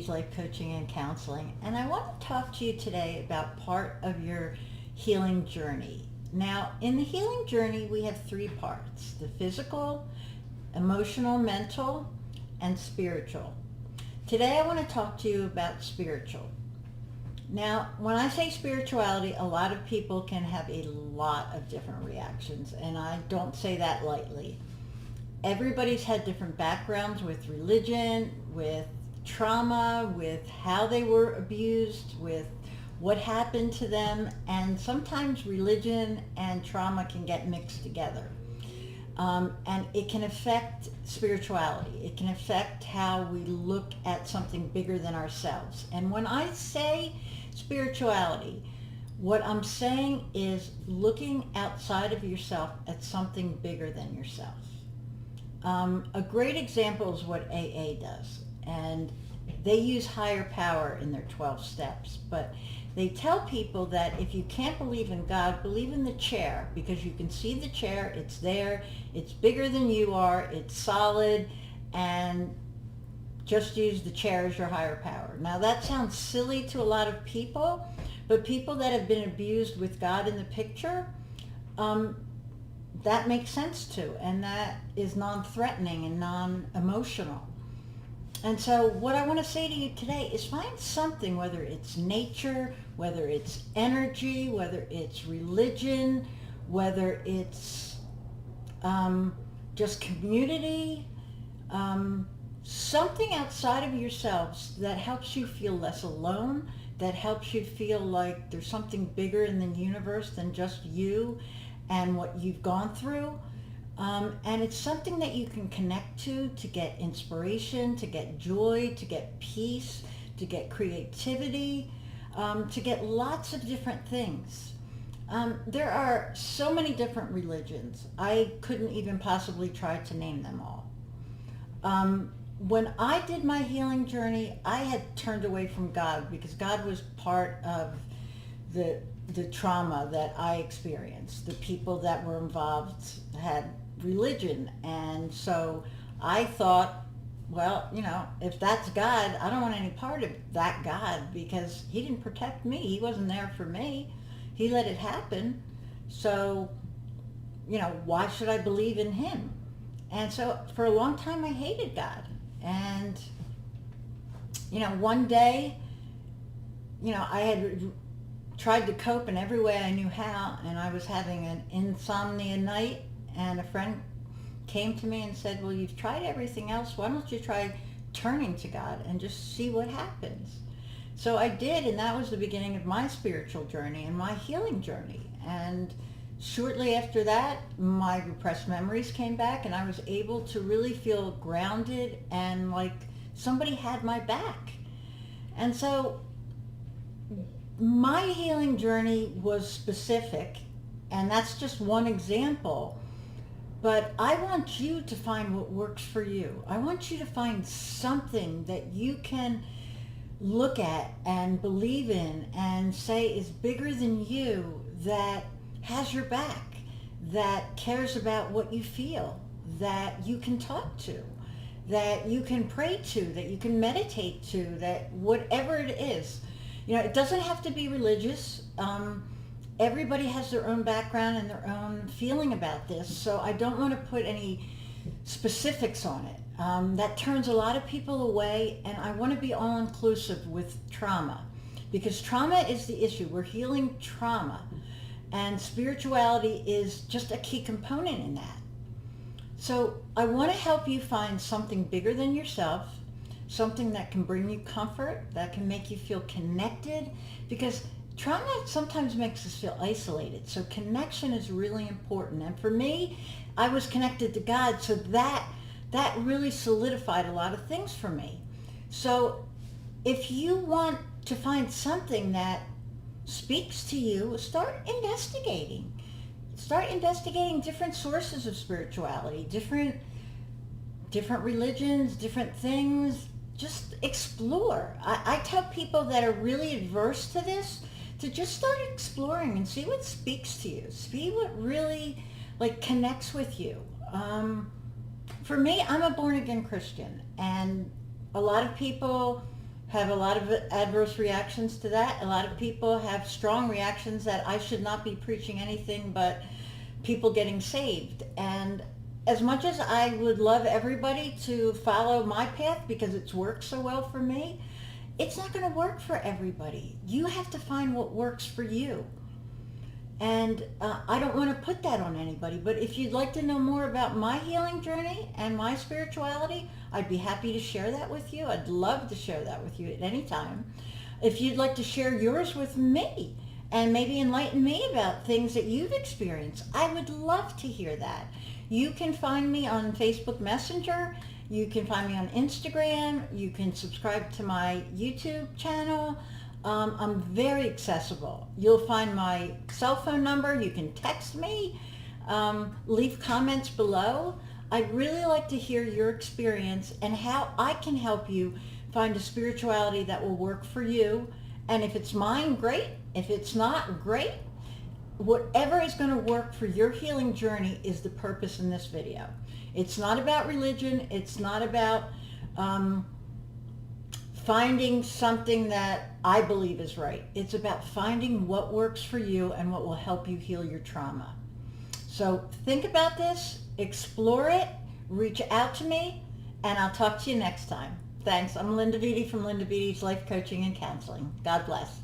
Bees Life Coaching and Counseling, and I want to talk to you today about part of your healing journey. Now, in the healing journey, we have three parts: the physical, emotional, mental, and spiritual. Today, I want to talk to you about spiritual. Now, when I say spirituality, a lot of people can have a lot of different reactions, and I don't say that lightly. Everybody's had different backgrounds with religion, with trauma, with how they were abused, with what happened to them, and sometimes religion and trauma can get mixed together. And it can affect spirituality. It can affect how we look at something bigger than ourselves. And when I say spirituality, what I'm saying is looking outside of yourself at something bigger than yourself. A great example is what AA does, and they use higher power in their 12 steps, but they tell people that if you can't believe in God, believe in the chair, because you can see the chair, it's there, it's bigger than you are, it's solid, and just use the chair as your higher power. Now that sounds silly to a lot of people, but people that have been abused with God in the picture, that makes sense too, and that is non-threatening and non-emotional. And so what I want to say to you today is find something, whether it's nature, whether it's energy, whether it's religion, whether it's just community, something outside of yourselves that helps you feel less alone, that helps you feel like there's something bigger in the universe than just you and what you've gone through. And it's something that you can connect to get inspiration, to get joy, to get peace, to get creativity, to get lots of different things. There are so many different religions. I couldn't even possibly try to name them all. When I did my healing journey, I had turned away from God because God was part of the trauma that I experienced. The people that were involved had religion, and so I thought, well, if that's God, I don't want any part of that God, because he didn't protect me. He wasn't there for me. He let it happen. So, why should I believe in him? And so for a long time I hated God. And one day, I had tried to cope in every way I knew how, and I was having an insomnia night, and a friend came to me and said, well, you've tried everything else, why don't you try turning to God and just see what happens? So I did, and that was the beginning of my spiritual journey and my healing journey. And shortly after that, my repressed memories came back, and I was able to really feel grounded and like somebody had my back. And so my healing journey was specific, and that's just one example. But I want you to find what works for you. I want you to find something that you can look at and believe in and say is bigger than you, that has your back, that cares about what you feel, that you can talk to, that you can pray to, that you can meditate to, that whatever it is. It doesn't have to be religious. Everybody has their own background and their own feeling about this, so I don't want to put any specifics on it. That turns a lot of people away, and I want to be all-inclusive with trauma, because trauma is the issue. We're healing trauma, and spirituality is just a key component in that. So I want to help you find something bigger than yourself, something that can bring you comfort, that can make you feel connected, because trauma sometimes makes us feel isolated. So connection is really important. And for me, I was connected to God, so that really solidified a lot of things for me. So if you want to find something that speaks to you, start investigating. Start investigating different sources of spirituality, different religions, different things. Just explore. I tell people that are really adverse to this to just start exploring and see what speaks to you. See what really connects with you. For me, I'm a born-again Christian, and a lot of people have a lot of adverse reactions to that. A lot of people have strong reactions that I should not be preaching anything but people getting saved. And as much as I would love everybody to follow my path because it's worked so well for me, it's not going to work for everybody. You have to find what works for you. And I don't want to put that on anybody, but if you'd like to know more about my healing journey and my spirituality, I'd be happy to share that with you. I'd love to share that with you at any time. If you'd like to share yours with me and maybe enlighten me about things that you've experienced, I would love to hear that. You can find me on Facebook Messenger. You can find me on Instagram. You can subscribe to my YouTube channel. I'm very accessible. You'll find my cell phone number. You can text me, leave comments below. I'd really like to hear your experience and how I can help you find a spirituality that will work for you. And if it's mine, great. If it's not, great. Whatever is going to work for your healing journey is the purpose in this video. It's not about religion. It's not about finding something that I believe is right. It's about finding what works for you and what will help you heal your trauma. So think about this, explore it, reach out to me, and I'll talk to you next time. Thanks. I'm Linda Beatty from Linda Beatty's Life Coaching and Counseling. God bless.